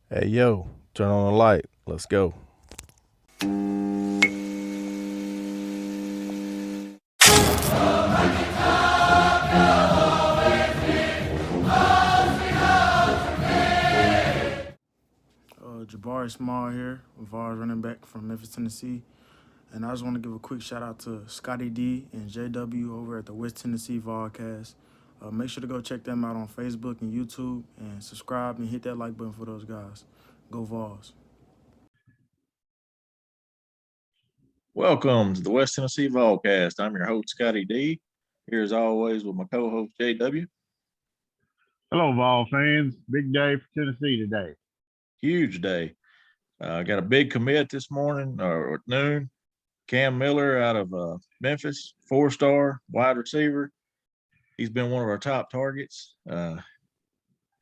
Hey, yo, turn on the light. Let's go. Jabari Small here, Vols running back from Memphis, Tennessee. And I just want to give a quick shout out to Scotty D and JW over at the West Tennessee Volcast. Make sure to go check them out on Facebook and YouTube and subscribe and hit that like button for those guys. Go Vols. Welcome to the West Tennessee Volcast. I'm your host, Scotty D. Here as always with my co-host, JW. Hello, Vol fans. Big day for Tennessee today. Huge day. Got a big commit this morning or at noon. Cam Miller out of Memphis, 4-star wide receiver. He's been one of our top targets.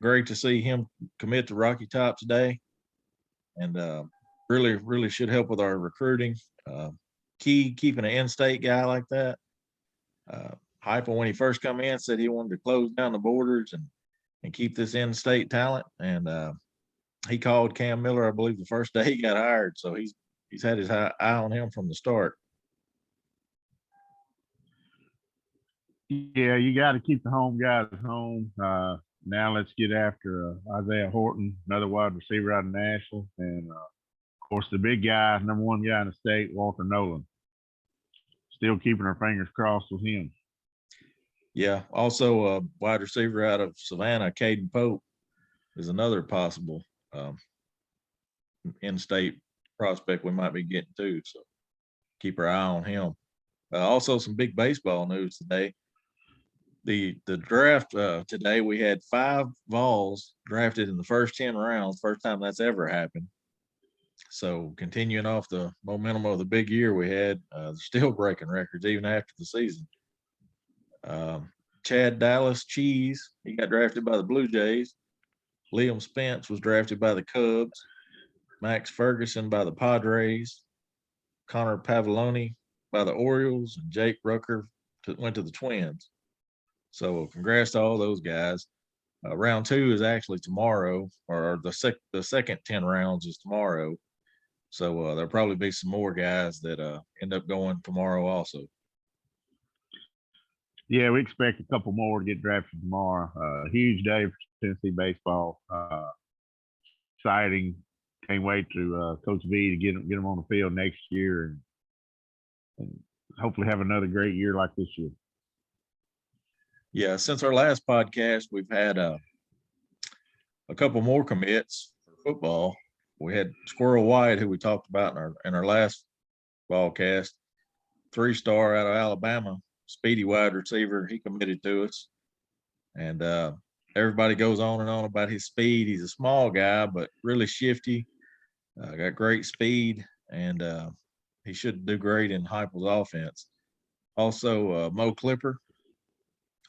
Great to see him commit to Rocky Top today. And really should help with our recruiting. Key keeping an in-state guy like that. Heupel, when he first come in, said he wanted to close down the borders and keep this in-state talent. And he called Cam Miller, I believe, the first day he got hired. So he's had his eye on him from the start. Yeah, you got to keep the home guys home. Now let's get after Isaiah Horton, another wide receiver out of Nashville. And, of course, the big guy, number one guy in the state, Walter Nolan. Still keeping our fingers crossed with him. Yeah. Also, a wide receiver out of Savannah, Caden Pope, is another possible in-state prospect we might be getting to. So keep our eye on him. Also, some big baseball news today. The draft today, we had 5 Vols drafted in the first 10 rounds. First time that's ever happened. So continuing off the momentum of the big year we had, still breaking records even after the season. Chad Dallas Cheese, he got drafted by the Blue Jays. Liam Spence was drafted by the Cubs. Max Ferguson by the Padres. Connor Pavoloni by the Orioles, and Jake Rucker went to the Twins. So congrats to all those guys. Round 2 is actually tomorrow, or the second 10 rounds is tomorrow. So there'll probably be some more guys that end up going tomorrow also. Yeah, we expect a couple more to get drafted tomorrow. Huge day for Tennessee baseball. Exciting. Can't wait to Coach V to get them on the field next year and hopefully have another great year like this year. Yeah, since our last podcast, we've had a couple more commits for football. We had Squirrel White, who we talked about in our last podcast, 3-star out of Alabama, speedy wide receiver. He committed to us, and everybody goes on and on about his speed. He's a small guy, but really shifty. Got great speed, and he should do great in Heupel's offense. Also, Mo Clipper,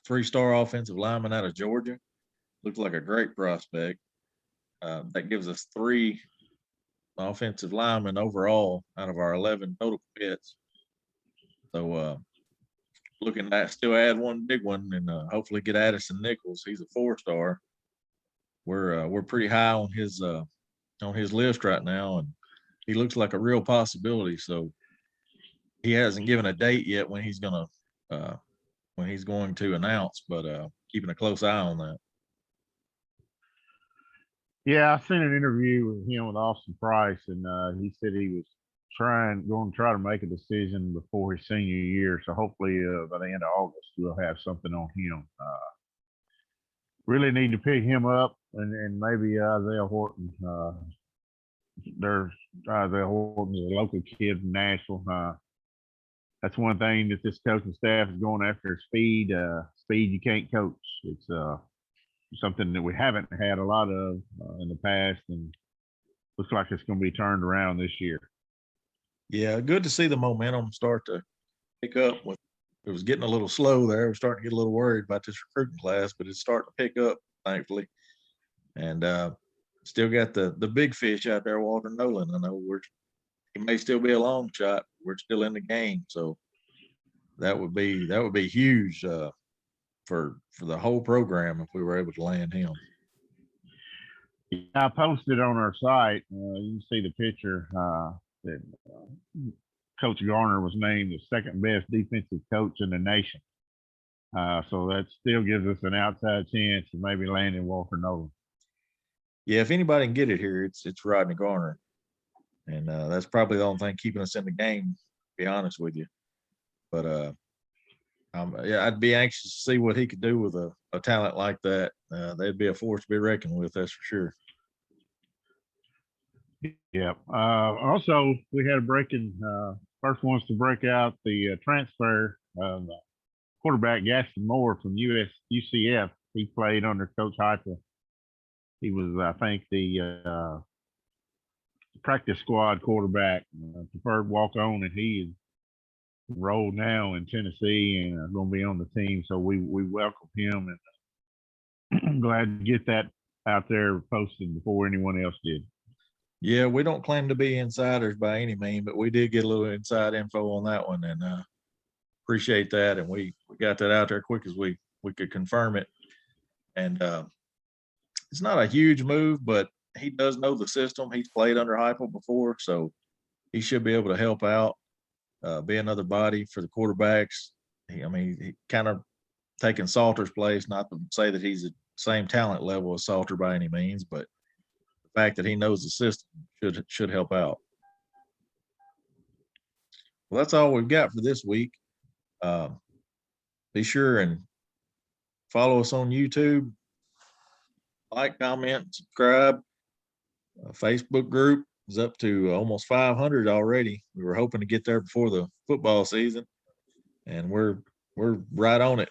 3-star offensive lineman out of Georgia. Looks like a great prospect. That gives us 3 offensive linemen overall out of our 11 total commits. So looking to still add one big one and hopefully get Addison Nichols. He's a 4-star. We're pretty high on his list right now, and he looks like a real possibility. So he hasn't given a date yet when he's going to announce, but keeping a close eye on that. Yeah, I seen an interview with him with Austin Price, and he said he was going to try to make a decision before his senior year. So hopefully by the end of August we'll have something on him. Really need to pick him up, and maybe Isaiah Horton. There's Isaiah Horton is a local kid from Nashville. That's one thing that this coaching staff is going after: speed. Speed you can't coach. It's something that we haven't had a lot of in the past, and looks like it's going to be turned around this year. Yeah, good to see the momentum start to pick up. It was getting a little slow there. We're starting to get a little worried about this recruiting class, but it's starting to pick up, thankfully. And still got the big fish out there, Walter Nolan. I know he may still be a long shot. We're still in the game, so that would be huge for the whole program if we were able to land him. Yeah, I posted on our site. You can see the picture that Coach Garner was named the second best defensive coach in the nation. So that still gives us an outside chance of maybe landing Walker Nolan. Yeah, if anybody can get it here, it's Rodney Garner, and that's probably the only thing keeping us in the game. To be honest with you, but yeah, I'd be anxious to see what he could do with a talent like that. They'd be a force to be reckoned with, that's for sure. Yeah. Also, we had a breaking first ones to break out the transfer of quarterback Gaston Moore from UCF. He played under Coach Heupel. He was, I think, the practice squad quarterback, preferred walk on, and he is enrolled now in Tennessee and going to be on the team. So we welcome him, and I'm glad to get that out there posted before anyone else did. Yeah, we don't claim to be insiders by any means, but we did get a little inside info on that one, and appreciate that. And we got that out there quick as we could confirm it. And it's not a huge move, but he does know the system. He's played under Heupel before, so he should be able to help out, be another body for the quarterbacks. He kind of taking Salter's place, not to say that he's the same talent level as Salter by any means, but the fact that he knows the system should help out. Well, that's all we've got for this week. Be sure and follow us on YouTube, like, comment, subscribe. Facebook group is up to almost 500 already. We were hoping to get there before the football season, and we're right on it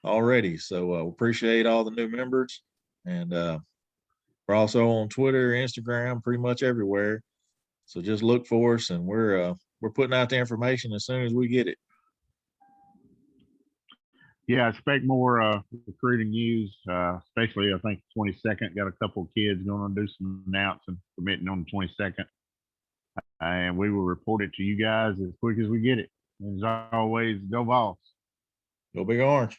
already. So appreciate all the new members, and we're also on Twitter, Instagram, pretty much everywhere. So just look for us, and we're putting out the information as soon as we get it. Yeah, I expect more recruiting news, especially I think 22nd. Got a couple of kids going to do some announcing, committing on the 22nd. And we will report it to you guys as quick as we get it. As always, go Vols. Go Big Orange.